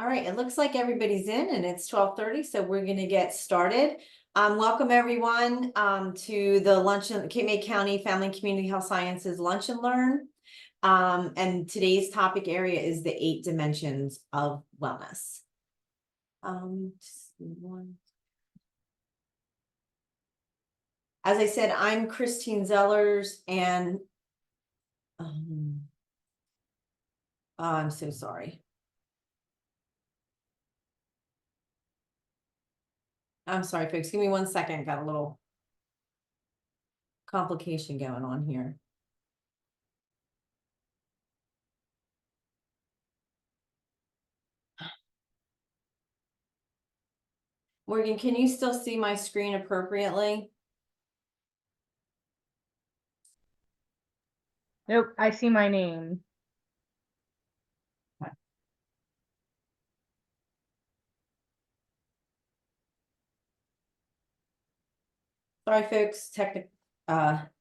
All right, it looks like everybody's in and it's 12:30, so we're gonna get started. Welcome everyone to the Cape May County Family and Community Health Sciences Lunch and Learn. And today's topic area is the 8 dimensions of wellness. As I said, I'm Christine Zellers, and I'm so sorry. I'm sorry, folks. Give me 1 second. Got a little complication going on here. Morgan, can you still see my screen appropriately? Nope, I see my name. Sorry, folks,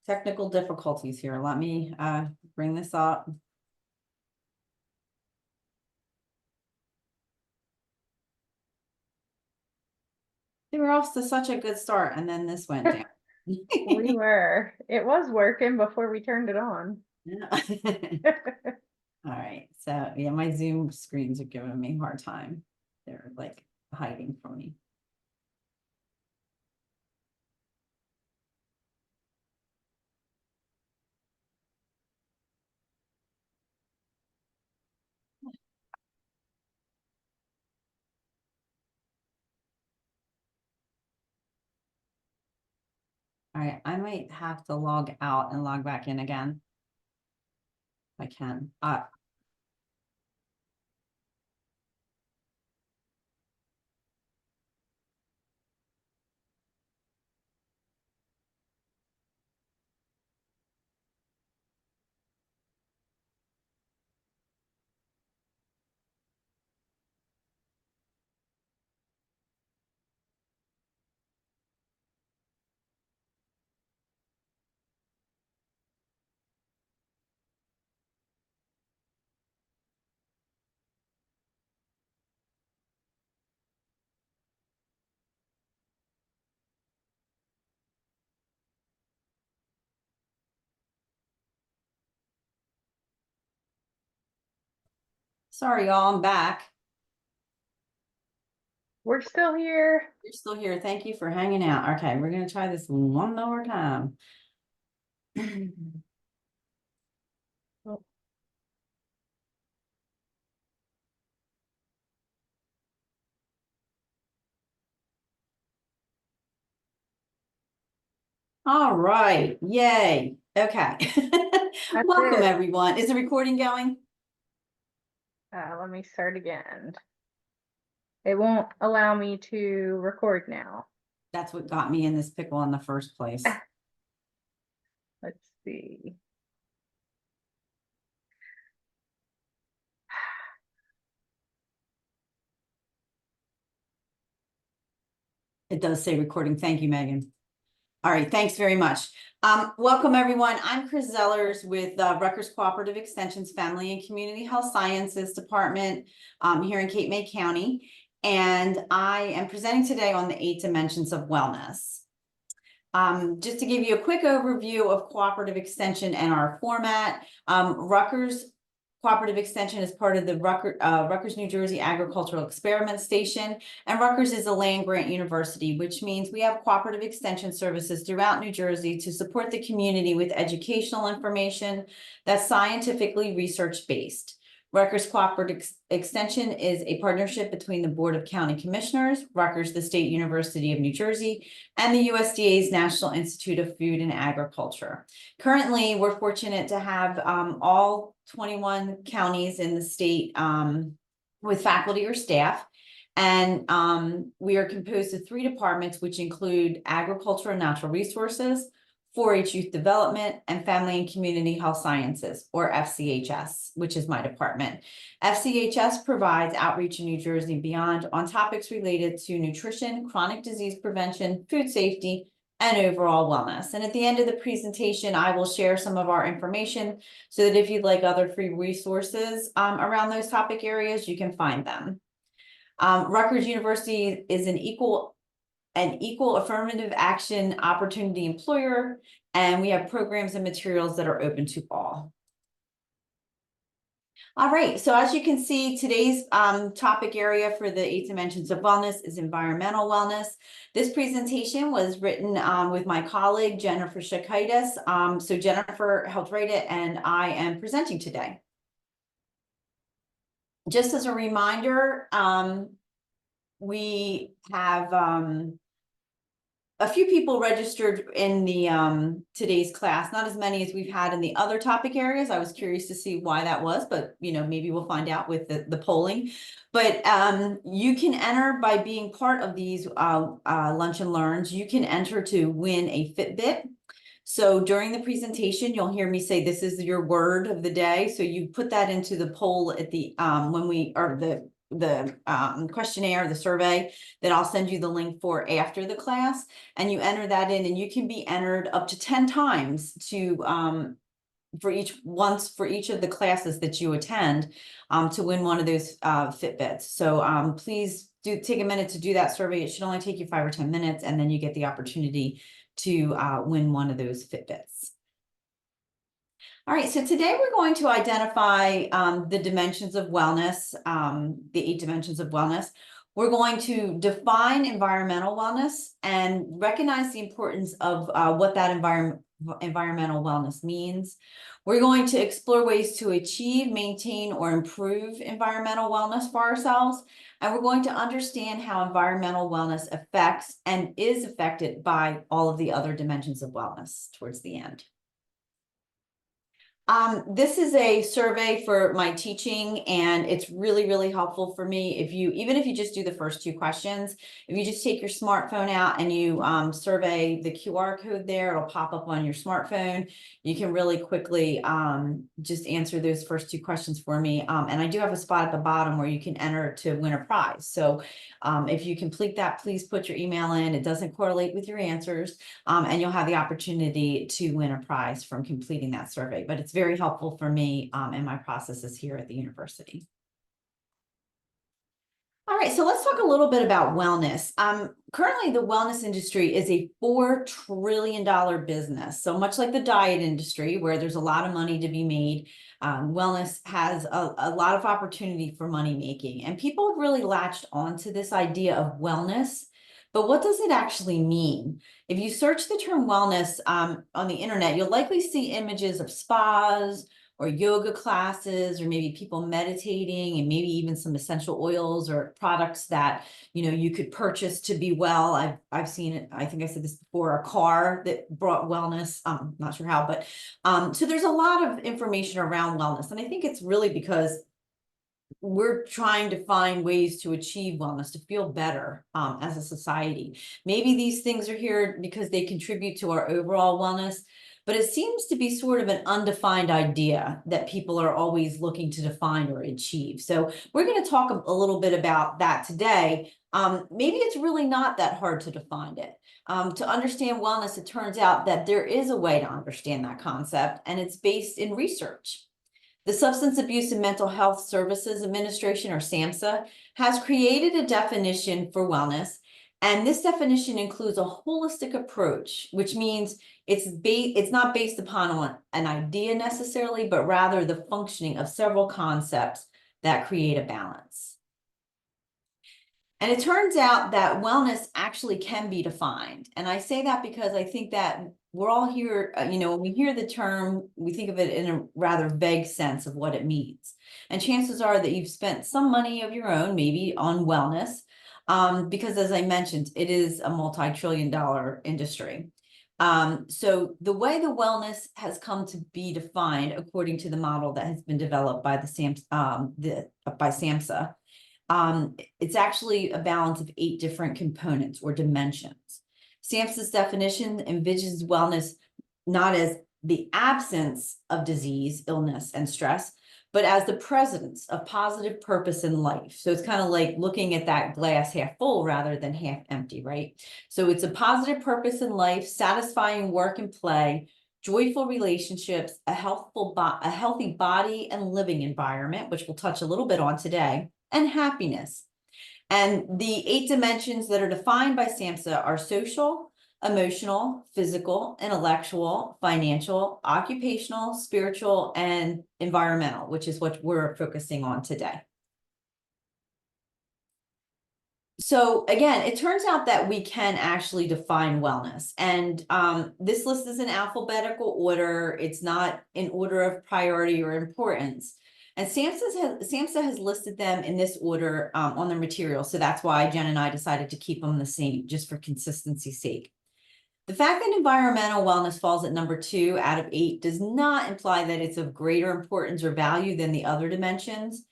technical difficulties here. Let me bring this up. They were off to such a good start, and then this went down. We were. It was working before we turned it on. All right, so yeah, my Zoom screens are giving me a hard time. They're like hiding from me. All right, I might have to log out and log back in again. If I can. Sorry, y'all, I'm back. We're still here. You're still here. Thank you for hanging out. Okay, we're gonna try this one more time. Oh. All right, yay. Okay. Welcome, everyone. Is the recording going? Let me start again. It won't allow me to record now. That's what got me in this pickle in the first place. Let's see. It does say recording. Thank you, Megan. All right, thanks very much. Welcome, everyone. I'm Chris Zellers with Rutgers Cooperative Extension's Family and Community Health Sciences Department here in Cape May County. And I am presenting today on the 8 dimensions of wellness. Just to give you a quick overview of cooperative extension and our format, Rutgers Cooperative Extension is part of the Rutgers, New Jersey Agricultural Experiment Station, and Rutgers is a land-grant university, which means we have cooperative extension services throughout New Jersey to support the community with educational information that's scientifically research-based. Rutgers Cooperative Extension is a partnership between the Board of County Commissioners, Rutgers, the State University of New Jersey, and the USDA's National Institute of Food and Agriculture. Currently, we're fortunate to have all 21 counties in the state with faculty or staff. And we are composed of 3 departments, which include agriculture and natural resources, 4-H youth development, and family and community health sciences, or FCHS, which is my department. FCHS provides outreach in New Jersey and beyond on topics related to nutrition, chronic disease prevention, food safety, and overall wellness. And at the end of the presentation, I will share some of our information so that if you'd like other free resources around those topic areas, you can find them. Rutgers University is an equal affirmative action opportunity employer, and we have programs and materials that are open to all. All right, so as you can see, today's topic area for the 8 dimensions of wellness is environmental wellness. This presentation was written with my colleague, Jennifer Shakaitis. So Jennifer helped write it, and I am presenting today. Just as a reminder, we have a few people registered in the today's class, not as many as we've had in the other topic areas. I was curious to see why that was, but maybe we'll find out with the polling. But you can enter by being part of these lunch and learns. You can enter to win a Fitbit. So during the presentation, you'll hear me say, this is your word of the day. So you put that into the poll at the the questionnaire, the survey that I'll send you the link for after the class, and you enter that in, and you can be entered up to 10 times to for each of the classes that you attend to win one of those Fitbits. So please do take a minute to do that survey. It should only take you 5 or 10 minutes, and then you get the opportunity to win one of those Fitbits. All right, so today we're going to identify the dimensions of wellness, the 8 dimensions of wellness. We're going to define environmental wellness and recognize the importance of what that environmental wellness means. We're going to explore ways to achieve, maintain, or improve environmental wellness for ourselves. And we're going to understand how environmental wellness affects and is affected by all of the other dimensions of wellness towards the end. This is a survey for my teaching, and it's really, really helpful for me. Even if you just do the first 2 questions, if you just take your smartphone out and you survey the QR code there, it'll pop up on your smartphone. You can really quickly just answer those first 2 questions for me. And I do have a spot at the bottom where you can enter to win a prize. So if you complete that, please put your email in. It doesn't correlate with your answers, and you'll have the opportunity to win a prize from completing that survey. But it's very helpful for me in my processes here at the university. All right, so let's talk a little bit about wellness. Currently, the wellness industry is a $4 trillion business. So much like the diet industry, where there's a lot of money to be made, wellness has a lot of opportunity for money making. And people have really latched onto this idea of wellness. But what does it actually mean? If you search the term wellness on the internet, you'll likely see images of spas or yoga classes, or maybe people meditating, and maybe even some essential oils or products that you could purchase to be well. I've seen it. I think I said this before. A car that brought wellness. Not sure how, but so there's a lot of information around wellness, and I think it's really because we're trying to find ways to achieve wellness, to feel better as a society. Maybe these things are here because they contribute to our overall wellness, but it seems to be sort of an undefined idea that people are always looking to define or achieve. So we're going to talk a little bit about that today. Maybe it's really not that hard to define it. To understand wellness, it turns out that there is a way to understand that concept, and it's based in research. The Substance Abuse and Mental Health Services Administration, or SAMHSA, has created a definition for wellness, and this definition includes a holistic approach, which means it's not based upon an idea necessarily, but rather the functioning of several concepts that create a balance. And it turns out that wellness actually can be defined. And I say that because I think that we're all here, when we hear the term, we think of it in a rather vague sense of what it means. And chances are that you've spent some money of your own, maybe on wellness, because as I mentioned, it is a multi-trillion-dollar industry. So the way the wellness has come to be defined, according to the model that has been developed by by SAMHSA, it's actually a balance of 8 different components or dimensions. SAMHSA's definition envisions wellness not as the absence of disease, illness, and stress, but as the presence of positive purpose in life. So it's kind of like looking at that glass half full rather than half empty, right? So it's a positive purpose in life, satisfying work and play, joyful relationships, a healthy body and living environment, which we'll touch a little bit on today, and happiness. And the 8 dimensions that are defined by SAMHSA are social, emotional, physical, intellectual, financial, occupational, spiritual, and environmental, which is what we're focusing on today. So again, it turns out that we can actually define wellness, and this list is in alphabetical order. It's not in order of priority or importance. And SAMHSA has listed them in this order on their material. So that's why Jen and I decided to keep them the same, just for consistency's sake. The fact that environmental wellness falls at number 2 out of 8 does not imply that it's of greater importance or value than the other dimensions.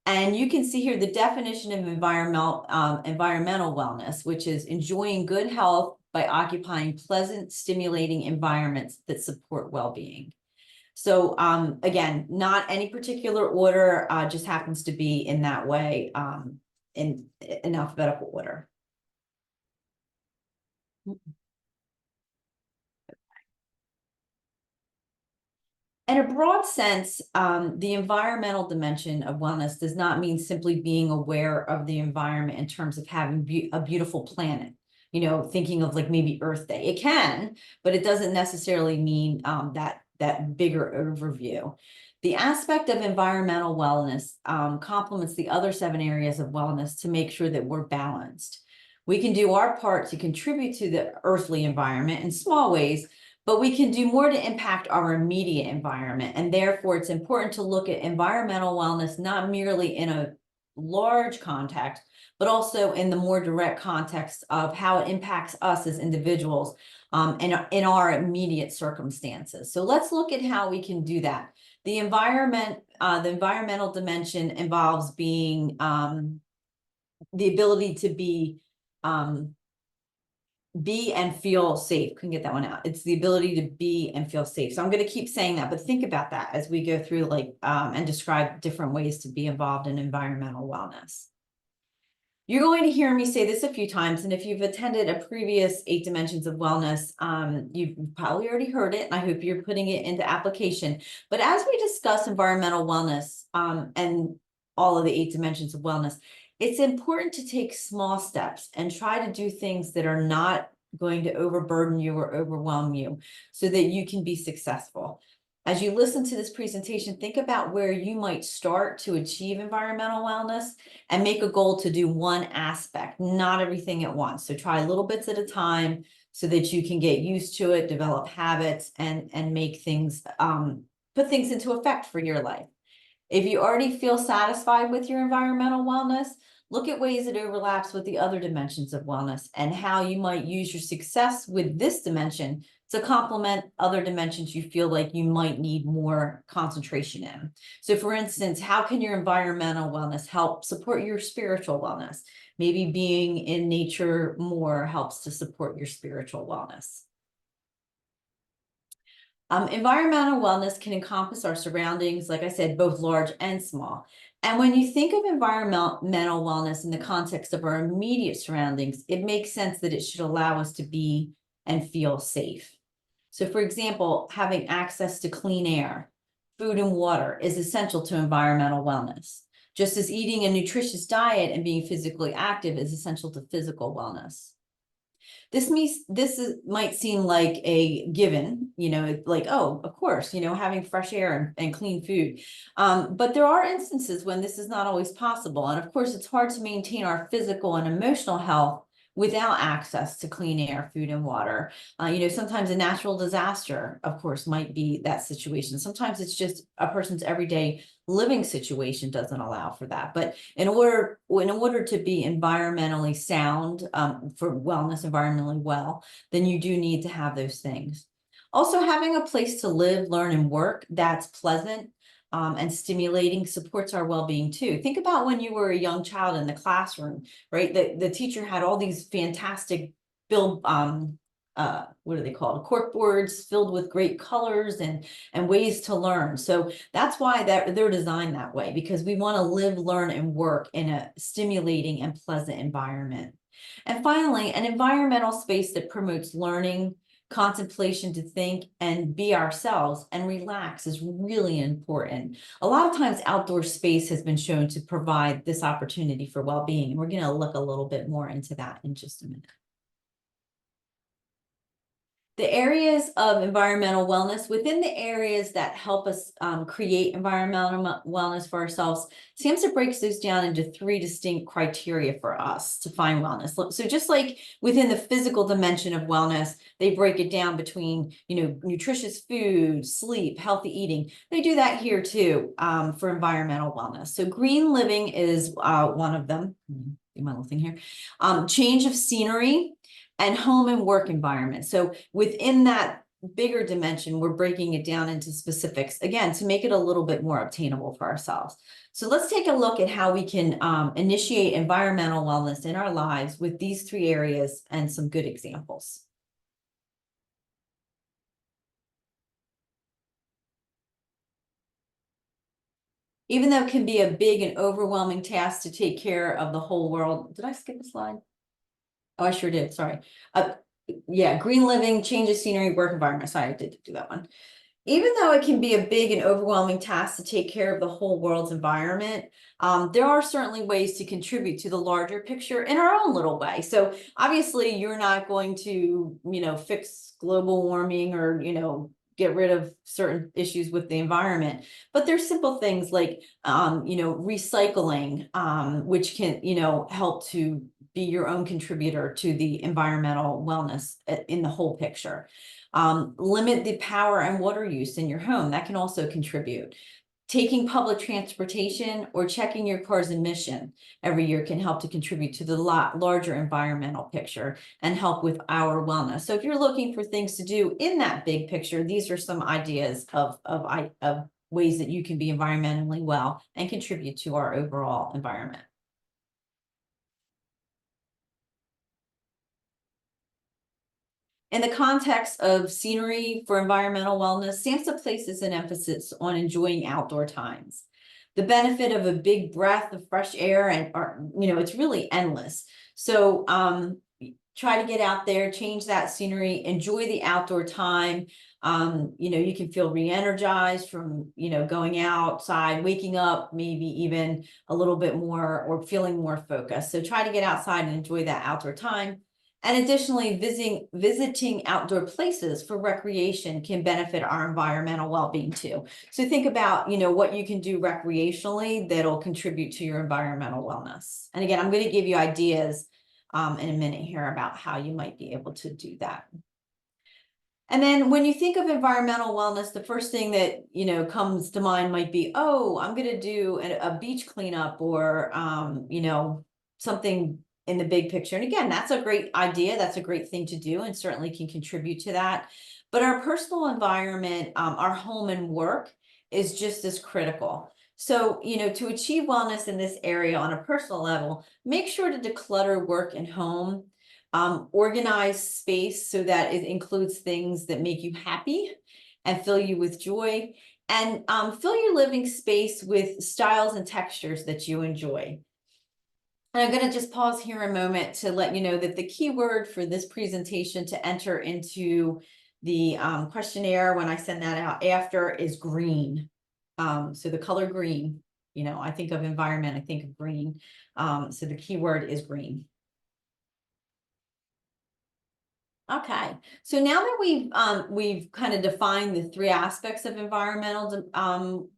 And you can see here the definition of environmental wellness, which is enjoying good health by occupying pleasant, stimulating environments that support well-being. So again, not any particular order, just happens to be in that way, in alphabetical order. In a broad sense, the environmental dimension of wellness does not mean simply being aware of the environment in terms of having a beautiful planet, you know, thinking of like maybe Earth Day. It can, but it doesn't necessarily mean that bigger overview. The aspect of environmental wellness complements the other 7 areas of wellness to make sure that we're balanced. We can do our part to contribute to the earthly environment in small ways, but we can do more to impact our immediate environment. And therefore, it's important to look at environmental wellness, not merely in a large context, but also in the more direct context of how it impacts us as individuals and in our immediate circumstances. So let's look at how we can do that. The environmental dimension involves being the ability to be and feel safe. Couldn't get that one out. It's the ability to be and feel safe. So I'm going to keep saying that, but think about that as we go through and describe different ways to be involved in environmental wellness. You're going to hear me say this a few times, and if you've attended a previous 8 dimensions of wellness, you've probably already heard it, and I hope you're putting it into application. But as we discuss environmental wellness and all of the 8 dimensions of wellness, it's important to take small steps and try to do things that are not going to overburden you or overwhelm you so that you can be successful. As you listen to this presentation, think about where you might start to achieve environmental wellness and make a goal to do one aspect, not everything at once. So try little bits at a time so that you can get used to it, develop habits, and make things, put things into effect for your life. If you already feel satisfied with your environmental wellness, look at ways it overlaps with the other dimensions of wellness and how you might use your success with this dimension to complement other dimensions you feel like you might need more concentration in. So for instance, how can your environmental wellness help support your spiritual wellness? Maybe being in nature more helps to support your spiritual wellness. Environmental wellness can encompass our surroundings, like I said, both large and small. And when you think of environmental wellness in the context of our immediate surroundings, it makes sense that it should allow us to be and feel safe. So for example, having access to clean air, food and water is essential to environmental wellness, just as eating a nutritious diet and being physically active is essential to physical wellness. This might seem like a given, you know, like, oh, of course, you know, having fresh air and clean food. But there are instances when this is not always possible. And of course, it's hard to maintain our physical and emotional health without access to clean air, food, and water. You know, sometimes a natural disaster, of course, might be that situation. Sometimes it's just a person's everyday living situation doesn't allow for that. But in order to be environmentally sound, for wellness, environmentally well, then you do need to have those things. Also, having a place to live, learn, and work that's pleasant and stimulating supports our well-being too. Think about when you were a young child in the classroom, right? The teacher had all these fantastic what are they called? Cork boards filled with great colors and ways to learn. So that's why they're designed that way, because we want to live, learn, and work in a stimulating and pleasant environment. And finally, an environmental space that promotes learning, contemplation to think and be ourselves and relax is really important. A lot of times outdoor space has been shown to provide this opportunity for well-being. And we're going to look a little bit more into that in just a minute. The areas of environmental wellness, within the areas that help us create environmental wellness for ourselves, SAMHSA breaks those down into 3 distinct criteria for us to find wellness. So just like within the physical dimension of wellness, they break it down between, nutritious food, sleep, healthy eating. They do that here too for environmental wellness. So green living is one of them. Do my little thing here. Change of scenery and home and work environment. So within that bigger dimension, we're breaking it down into specifics, again, to make it a little bit more obtainable for ourselves. So let's take a look at how we can initiate environmental wellness in our lives with these 3 areas and some good examples. Even though it can be a big and overwhelming task to take care of the whole world. Did I skip a slide? Oh, I sure did. Sorry. Yeah, green living, change of scenery, work environment. Sorry, I did do that one. Even though it can be a big and overwhelming task to take care of the whole world's environment, there are certainly ways to contribute to the larger picture in our own little way. So obviously you're not going to, fix global warming or, get rid of certain issues with the environment, but there's simple things like, recycling, which can, help to be your own contributor to the environmental wellness in the whole picture. Limit the power and water use in your home. That can also contribute. Taking public transportation or checking your car's emission every year can help to contribute to the larger environmental picture and help with our wellness. So if you're looking for things to do in that big picture, these are some ideas of ways that you can be environmentally well and contribute to our overall environment. In the context of scenery for environmental wellness, SAMHSA places an emphasis on enjoying outdoor times. The benefit of a big breath of fresh air it's really endless. So try to get out there, change that scenery, enjoy the outdoor time. You can feel re-energized from, going outside, waking up, maybe even a little bit more or feeling more focused. So try to get outside and enjoy that outdoor time. And additionally, visiting outdoor places for recreation can benefit our environmental well-being too. So think about, what you can do recreationally that'll contribute to your environmental wellness. And again, I'm going to give you ideas in a minute here about how you might be able to do that. And then when you think of environmental wellness, the first thing that, comes to mind might be, oh, I'm going to do a beach cleanup or, something in the big picture. And again, that's a great idea. That's a great thing to do and certainly can contribute to that. But our personal environment, our home and work is just as critical. So, to achieve wellness in this area on a personal level, make sure to declutter work and home, organize space so that it includes things that make you happy and fill you with joy, and fill your living space with styles and textures that you enjoy. And I'm going to just pause here a moment to let you know that the keyword for this presentation to enter into the questionnaire when I send that out after is green. So the color green, I think of environment, I think of green. So the keyword is green. Okay, so now that we've kind of defined the 3 aspects of environmental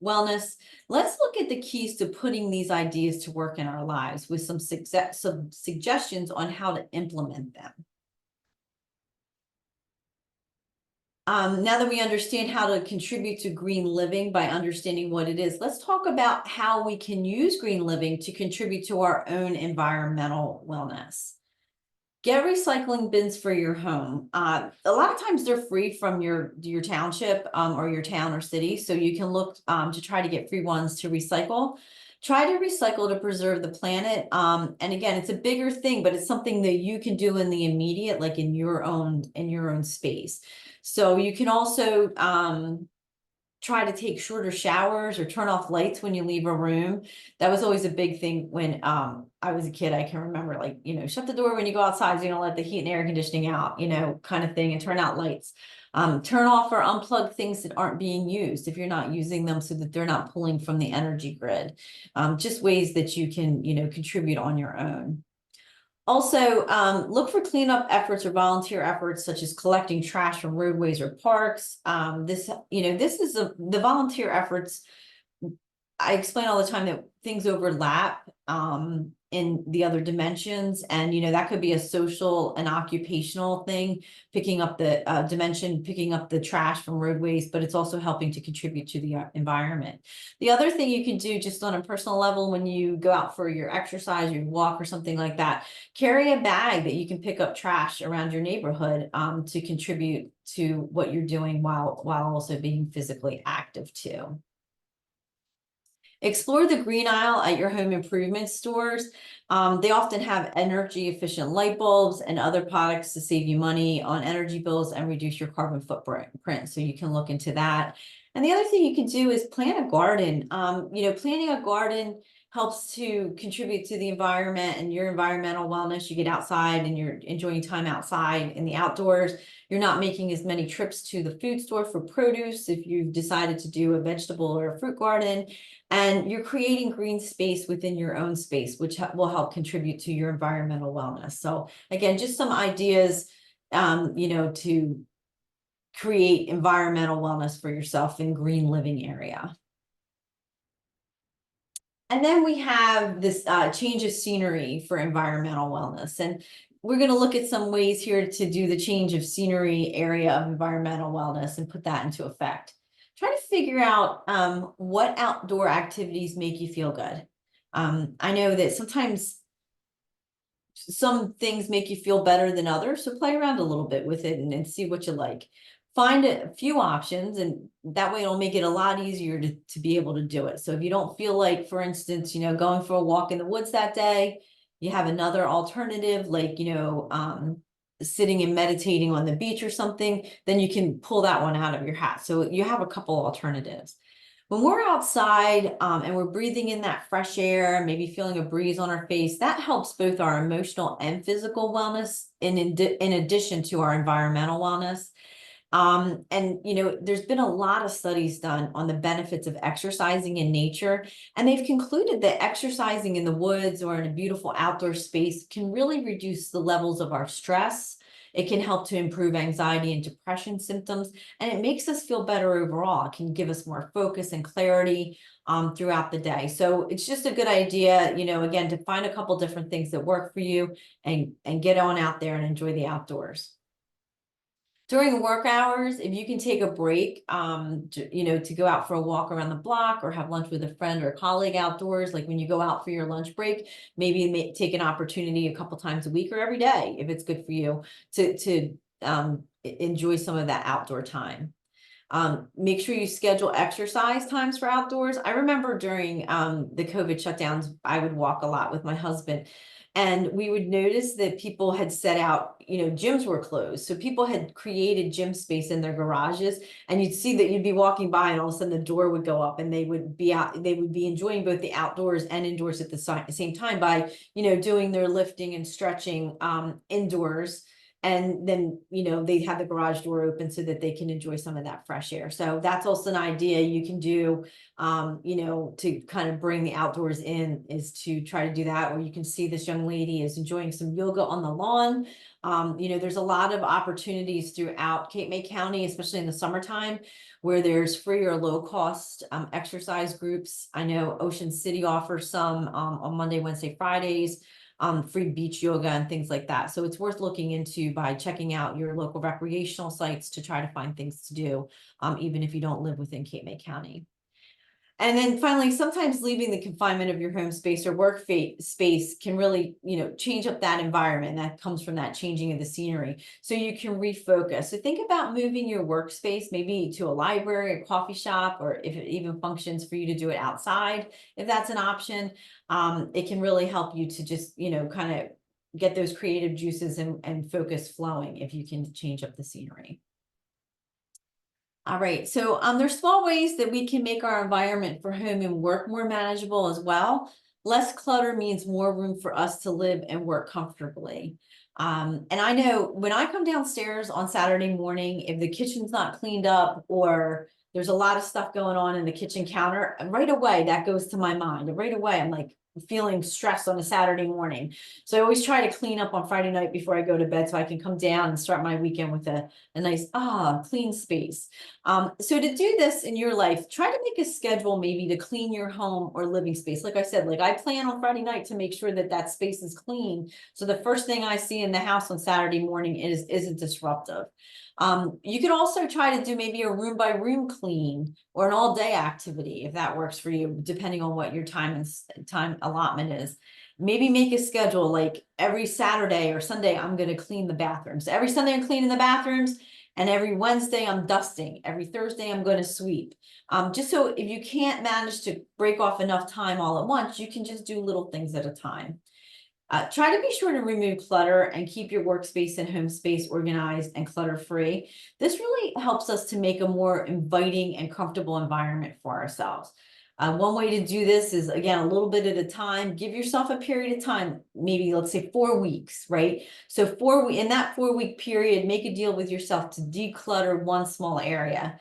wellness, let's look at the keys to putting these ideas to work in our lives with some suggestions on how to implement them. Now that we understand how to contribute to green living by understanding what it is, let's talk about how we can use green living to contribute to our own environmental wellness. Get recycling bins for your home. A lot of times they're free from your township or your town or city, so you can look to try to get free ones to recycle. Try to recycle to preserve the planet. And again, it's a bigger thing, but it's something that you can do in the immediate, like in your own space. So you can also try to take shorter showers or turn off lights when you leave a room. That was always a big thing when I was a kid. I can remember, like, shut the door when you go outside, so you don't let the heat and air conditioning out, kind of thing, and turn out lights. Turn off or unplug things that aren't being used if you're not using them, so that they're not pulling from the energy grid. Just ways that you can, contribute on your own. Also, look for cleanup efforts or volunteer efforts, such as collecting trash from roadways or parks. This is the volunteer efforts. I explain all the time that things overlap in the other dimensions, and that could be a social and occupational thing, picking up the dimension, picking up the trash from roadways, but it's also helping to contribute to the environment. The other thing you can do, just on a personal level, when you go out for your exercise, your walk, or something like that, carry a bag that you can pick up trash around your neighborhood to contribute to what you're doing while also being physically active too. Explore the green aisle at your home improvement stores. They often have energy efficient light bulbs and other products to save you money on energy bills and reduce your carbon footprint. So you can look into that. And the other thing you can do is plant a garden. Planting a garden helps to contribute to the environment and your environmental wellness. You get outside and you're enjoying time outside in the outdoors. You're not making as many trips to the food store for produce if you've decided to do a vegetable or a fruit garden. And you're creating green space within your own space, which will help contribute to your environmental wellness. So again, just some ideas, to create environmental wellness for yourself in green living area. And then we have this change of scenery for environmental wellness. And we're going to look at some ways here to do the change of scenery area of environmental wellness and put that into effect. Try to figure out what outdoor activities make you feel good. I know that sometimes some things make you feel better than others, so play around a little bit with it and see what you like. Find a few options, and that way it'll make it a lot easier to be able to do it. So if you don't feel like, for instance, going for a walk in the woods that day, you have another alternative, like, sitting and meditating on the beach or something, then you can pull that one out of your hat. So you have a couple alternatives. When we're outside and we're breathing in that fresh air, maybe feeling a breeze on our face, that helps both our emotional and physical wellness in addition to our environmental wellness. There's been a lot of studies done on the benefits of exercising in nature, and they've concluded that exercising in the woods or in a beautiful outdoor space can really reduce the levels of our stress. It can help to improve anxiety and depression symptoms, and it makes us feel better overall. It can give us more focus and clarity throughout the day. So it's just a good idea, again, to find a couple different things that work for you and get on out there and enjoy the outdoors. During work hours, if you can take a break, to go out for a walk around the block or have lunch with a friend or colleague outdoors, like when you go out for your lunch break, maybe take an opportunity a couple times a week or every day, if it's good for you, to enjoy some of that outdoor time. Make sure you schedule exercise times for outdoors. I remember during the COVID shutdowns, I would walk a lot with my husband. And we would notice that people had set out, gyms were closed. So people had created gym space in their garages, and you'd see that you'd be walking by and all of a sudden the door would go up and they would be out, they would be enjoying both the outdoors and indoors at the same time by, doing their lifting and stretching indoors. And then, they have the garage door open so that they can enjoy some of that fresh air. So that's also an idea you can do, to kind of bring the outdoors in, is to try to do that. Or you can see this young lady is enjoying some yoga on the lawn. There's a lot of opportunities throughout Cape May County, especially in the summertime, where there's free or low cost exercise groups. I know Ocean City offers some on Monday, Wednesday, Fridays. Free beach yoga and things like that. So it's worth looking into by checking out your local recreational sites to try to find things to do, even if you don't live within Cape May County. And then finally, sometimes leaving the confinement of your home space or work space can really, change up that environment. That comes from that changing of the scenery. So you can refocus. So think about moving your workspace, maybe to a library, a coffee shop, or if it even functions for you to do it outside, if that's an option. It can really help you to just, kind of get those creative juices and focus flowing if you can change up the scenery. All right, so there's small ways that we can make our environment for home and work more manageable as well. Less clutter means more room for us to live and work comfortably. And I know when I come downstairs on Saturday morning, if the kitchen's not cleaned up or there's a lot of stuff going on in the kitchen counter, right away that goes to my mind. And right away, I'm like feeling stressed on a Saturday morning. So I always try to clean up on Friday night before I go to bed so I can come down and start my weekend with a nice, clean space. So to do this in your life, try to make a schedule maybe to clean your home or living space. Like I said, like I plan on Friday night to make sure that that space is clean. So the first thing I see in the house on Saturday morning isn't disruptive. You could also try to do maybe a room by room clean or an all day activity if that works for you, depending on what your time allotment is. Maybe make a schedule like every Saturday or Sunday, I'm going to clean the bathrooms. Every Sunday, I'm cleaning the bathrooms. And every Wednesday I'm dusting. Every Thursday I'm going to sweep. Just so if you can't manage to break off enough time all at once, you can just do little things at a time. Try to be sure to remove clutter and keep your workspace and home space organized and clutter free. This really helps us to make a more inviting and comfortable environment for ourselves. One way to do this is, again, a little bit at a time. Give yourself a period of time, maybe let's say 4 weeks, right? So in that 4 week period, make a deal with yourself to declutter one small area.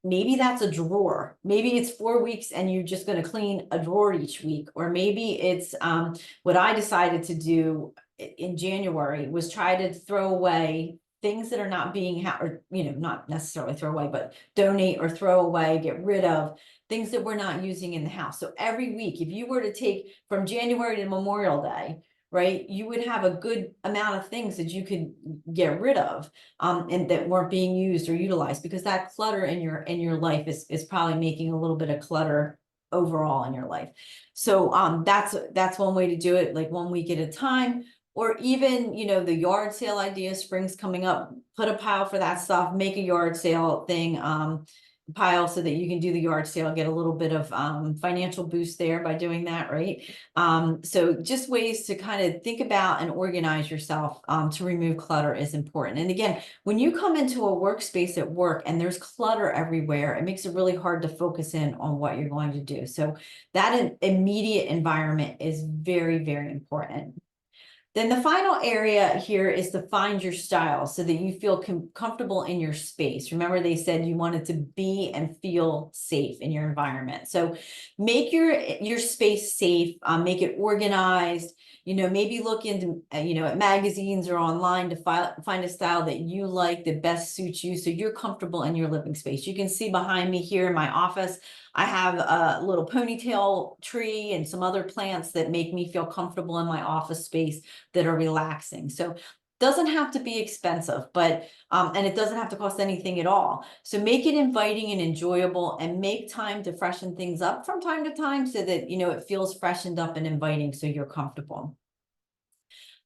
Maybe that's a drawer. Maybe it's 4 weeks and you're just going to clean a drawer each week. Or maybe it's what I decided to do in January was try to throw away things that are not being, or, not necessarily throw away, but donate or throw away, get rid of things that we're not using in the house. So every week, if you were to take from January to Memorial Day, right, you would have a good amount of things that you could get rid of and that weren't being used or utilized, because that clutter in your life is probably making a little bit of clutter overall in your life. So that's one way to do it, like 1 week at a time. Or even, the yard sale idea, spring's coming up, put a pile for that stuff, make a yard sale thing, pile so that you can do the yard sale, get a little bit of financial boost there by doing that, right? So just ways to kind of think about and organize yourself to remove clutter is important. And again, when you come into a workspace at work and there's clutter everywhere, it makes it really hard to focus in on what you're going to do. So that immediate environment is very, very important. Then the final area here is to find your style so that you feel comfortable in your space. Remember, they said you wanted to be and feel safe in your environment. So make your space safe, make it organized, maybe look into, at magazines or online to find a style that you like that best suits you so you're comfortable in your living space. You can see behind me here in my office, I have a little ponytail tree and some other plants that make me feel comfortable in my office space that are relaxing. So doesn't have to be expensive, but and it doesn't have to cost anything at all. So make it inviting and enjoyable and make time to freshen things up from time to time so that it feels freshened up and inviting so you're comfortable.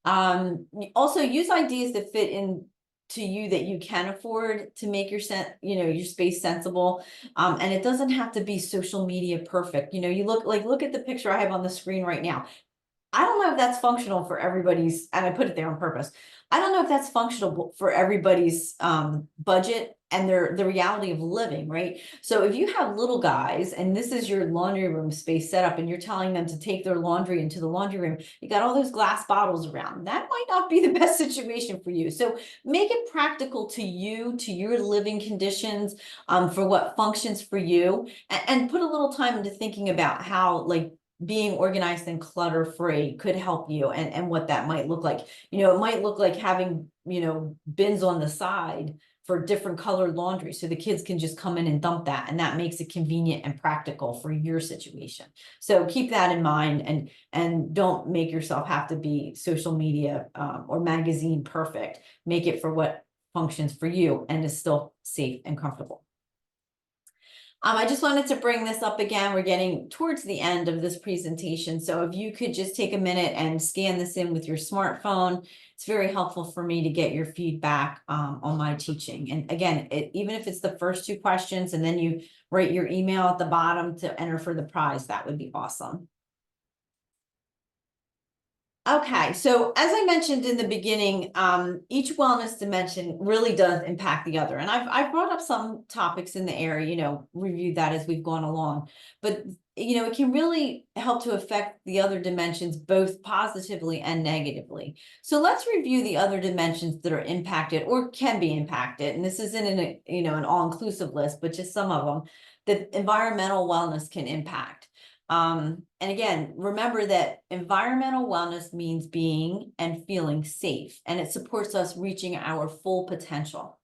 Also use ideas that fit in to you that you can afford to make your space sensible. And it doesn't have to be social media perfect. You look at the picture I have on the screen right now. I don't know if that's functional for everybody's, and I put it there on purpose. I don't know if that's functional for everybody's budget and the reality of living, right? So if you have little guys and this is your laundry room space set up and you're telling them to take their laundry into the laundry room, you got all those glass bottles around. That might not be the best situation for you. So make it practical to you, to your living conditions, for what functions for you, and put a little time into thinking about how, like, being organized and clutter free could help you and what that might look like. It might look like having, bins on the side for different colored laundry so the kids can just come in and dump that, and that makes it convenient and practical for your situation. So keep that in mind and don't make yourself have to be social media or magazine perfect. Make it for what functions for you and is still safe and comfortable. I just wanted to bring this up again. We're getting towards the end of this presentation. So if you could just take a minute and scan this in with your smartphone, it's very helpful for me to get your feedback on my teaching. And again, even if it's the first 2 questions and then you write your email at the bottom to enter for the prize, that would be awesome. Okay, so as I mentioned in the beginning, each wellness dimension really does impact the other. And I've brought up some topics in the area, reviewed that as we've gone along. But, it can really help to affect the other dimensions both positively and negatively. So let's review the other dimensions that are impacted or can be impacted. And this isn't an all-inclusive list, but just some of them that environmental wellness can impact. And again, remember that environmental wellness means being and feeling safe, and it supports us reaching our full potential.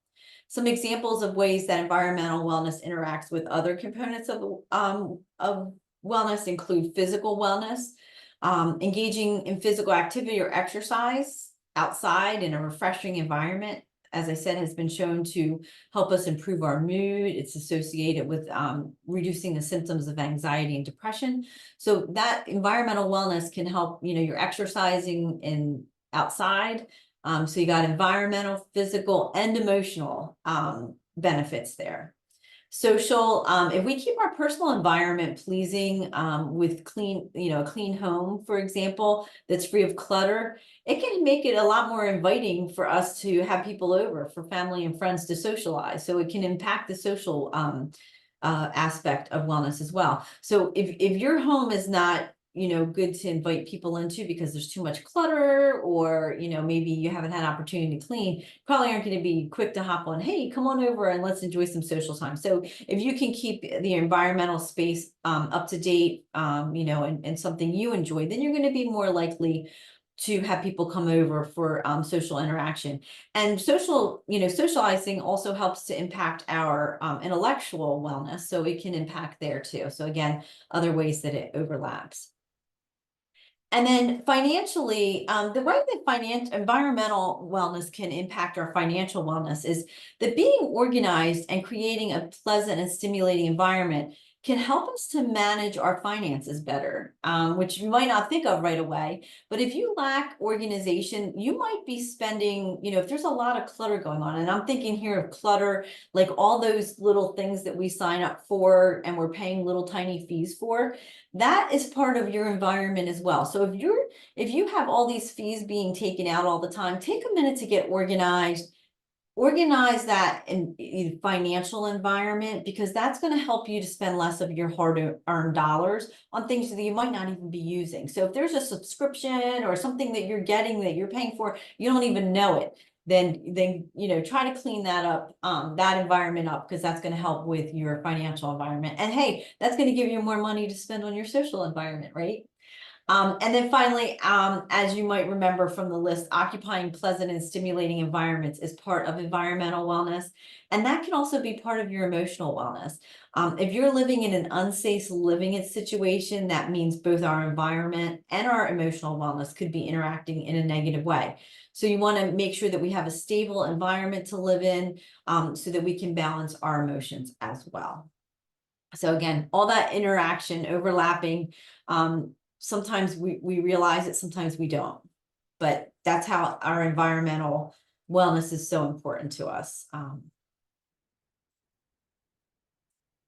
Some examples of ways that environmental wellness interacts with other components of wellness include physical wellness, engaging in physical activity or exercise outside in a refreshing environment, as I said, has been shown to help us improve our mood. It's associated with reducing the symptoms of anxiety and depression. So that environmental wellness can help, you're exercising in outside. So you got environmental, physical, and emotional benefits there. Social, if we keep our personal environment pleasing with clean, a clean home, for example, that's free of clutter, it can make it a lot more inviting for us to have people over, for family and friends to socialize. So it can impact the social aspect of wellness as well. So if your home is not good to invite people into because there's too much clutter, or maybe you haven't had opportunity to clean, probably aren't going to be quick to hop on, hey, come on over and let's enjoy some social time. So if you can keep the environmental space up to date, and something you enjoy, then you're going to be more likely to have people come over for social interaction. And socializing also helps to impact our intellectual wellness, so it can impact there too. So again, other ways that it overlaps. And then financially, the way that environmental wellness can impact our financial wellness is that being organized and creating a pleasant and stimulating environment can help us to manage our finances better, which you might not think of right away. But if you lack organization, you might be spending, if there's a lot of clutter going on, and I'm thinking here of clutter, like all those little things that we sign up for and we're paying little tiny fees for, that is part of your environment as well. So if you have all these fees being taken out all the time, take a minute to get organized. Organize that in financial environment, because that's going to help you to spend less of your hard-earned dollars on things that you might not even be using. So if there's a subscription or something that you're getting that you're paying for, you don't even know it, then try to clean that up, that environment up, because that's going to help with your financial environment. And hey, that's going to give you more money to spend on your social environment, right? And then finally, as you might remember from the list, occupying pleasant and stimulating environments is part of environmental wellness. And that can also be part of your emotional wellness. If you're living in an unsafe living situation, that means both our environment and our emotional wellness could be interacting in a negative way. So you want to make sure that we have a stable environment to live in, so that we can balance our emotions as well. So again, all that interaction, overlapping, sometimes we realize it, sometimes we don't, but that's how our environmental wellness is so important to us. All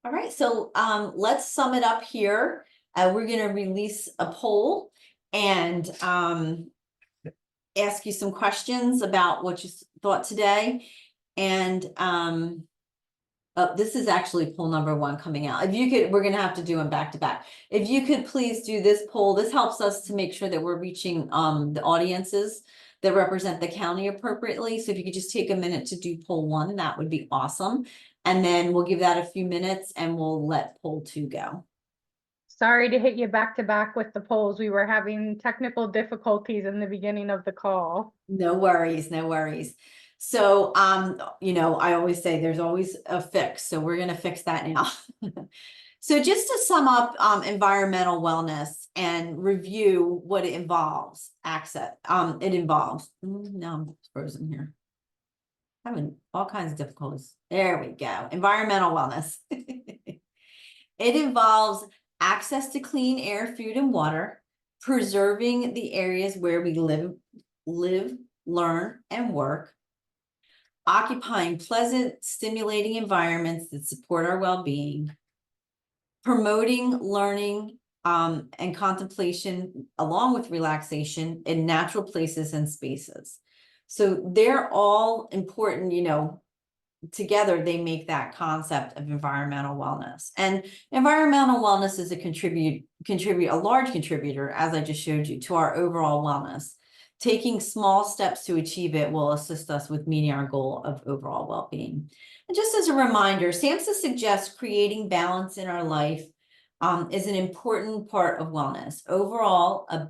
right, so let's sum it up here. We're going to release a poll and ask you some questions about what you thought today. And this is actually poll number 1 coming out. If you could, we're going to have to do them back to back. If you could please do this poll, this helps us to make sure that we're reaching the audiences that represent the county appropriately. So if you could just take a minute to do poll 1, that would be awesome. And then we'll give that a few minutes and we'll let poll 2 go. Sorry to hit you back to back with the polls. We were having technical difficulties in the beginning of the call. No worries, no worries. So, I always say there's always a fix. So we're going to fix that now. So just to sum up environmental wellness and review what it involves, it involves, no, I'm frozen here. Having all kinds of difficulties. There we go. Environmental wellness. It involves access to clean air, food, and water, preserving the areas where we live, learn, and work, occupying pleasant, stimulating environments that support our well-being, promoting learning and contemplation along with relaxation in natural places and spaces. So they're all important, you know, together they make that concept of environmental wellness. And environmental wellness is a large contributor, as I just showed you, to our overall wellness. Taking small steps to achieve it will assist us with meeting our goal of overall well-being. And just as a reminder, SAMHSA suggests creating balance in our life is an important part of wellness. Overall, a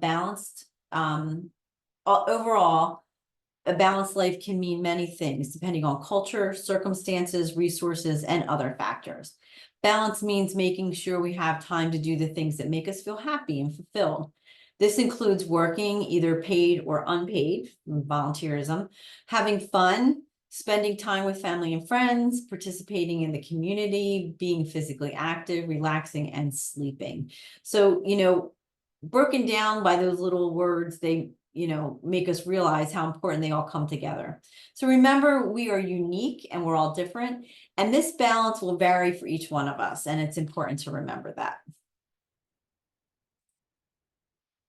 balanced life can mean many things depending on culture, circumstances, resources, and other factors. Balance means making sure we have time to do the things that make us feel happy and fulfilled. This includes working, either paid or unpaid, volunteerism, having fun, spending time with family and friends, participating in the community, being physically active, relaxing, and sleeping. So, you know, broken down by those little words, they, you know, make us realize how important they all come together. So remember, we are unique and we're all different, and this balance will vary for each one of us, and it's important to remember that.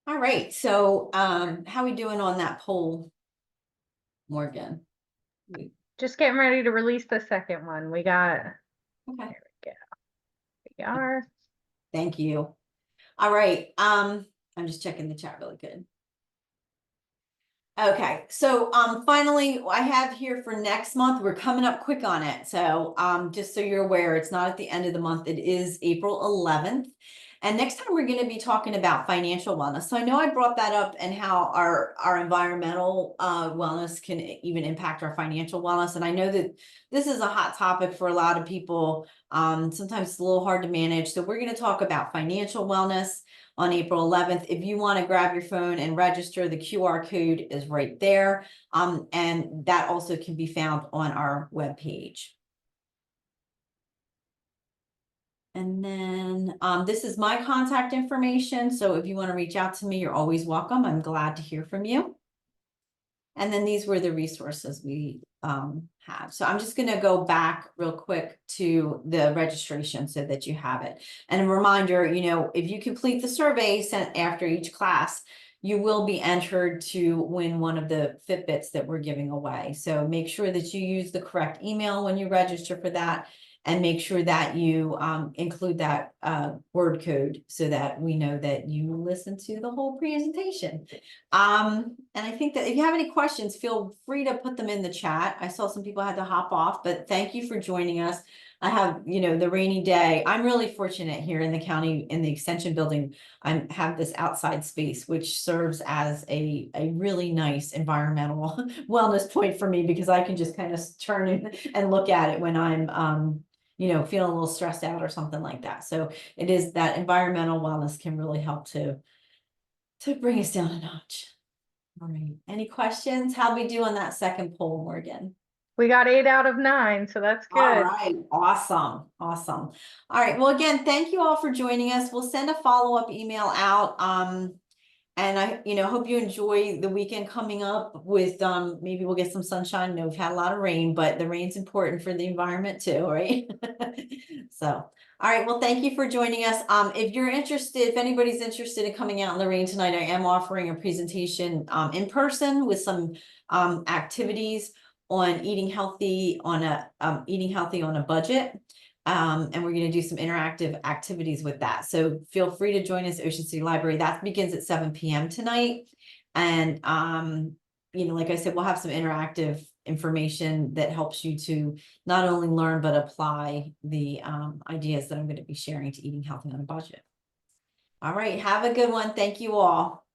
All right, so how are we doing on that poll, Morgan? Just getting ready to release the second one. We got, Okay. there we go. We are. Thank you. All right, I'm just checking the chat really good. Okay, so finally, I have here for next month, we're coming up quick on it. So just so you're aware, it's not at the end of the month, it is April 11th. And next time we're going to be talking about financial wellness. So I know I brought that up and how our environmental wellness can even impact our financial wellness. And I know that this is a hot topic for a lot of people. Sometimes it's a little hard to manage. So we're going to talk about financial wellness on April 11th. If you want to grab your phone and register, the QR code is right there. And that also can be found on our webpage. And then this is my contact information. So if you want to reach out to me, you're always welcome. I'm glad to hear from you. And then these were the resources we have. So I'm just going to go back real quick to the registration so that you have it. And a reminder, you know, if you complete the survey sent after each class, you will be entered to win one of the Fitbits that we're giving away. So make sure that you use the correct email when you register for that. And make sure that you include that word code so that we know that you listened to the whole presentation. And I think that if you have any questions, feel free to put them in the chat. I saw some people had to hop off, but thank you for joining us. I have, you know, the rainy day. I'm really fortunate here in the county, in the extension building. I have this outside space, which serves as a really nice environmental wellness point for me, because I can just kind of turn and look at it when I'm you know, feeling a little stressed out or something like that. So it is that environmental wellness can really help to bring us down a notch. All right. Any questions? How'd we do on that second poll, Morgan? We got 8 out of 9, so that's good. All right. Awesome. Awesome. All right. Well, again, thank you all for joining us. We'll send a follow-up email out. And I, you know, hope you enjoy the weekend coming up with, maybe we'll get some sunshine. I know we've had a lot of rain, but the rain's important for the environment too, right? So, all right. Well, thank you for joining us. If you're interested, if anybody's interested in coming out in the rain tonight, I am offering a presentation, in person with some, activities on eating healthy on a budget. And we're going to do some interactive activities with that. So feel free to join us at Ocean City Library. That begins at 7 p.m. tonight. And, you know, like I said, we'll have some interactive information that helps you to not only learn, but apply the ideas that I'm going to be sharing to eating healthy on a budget. All right. Have a good one. Thank you all.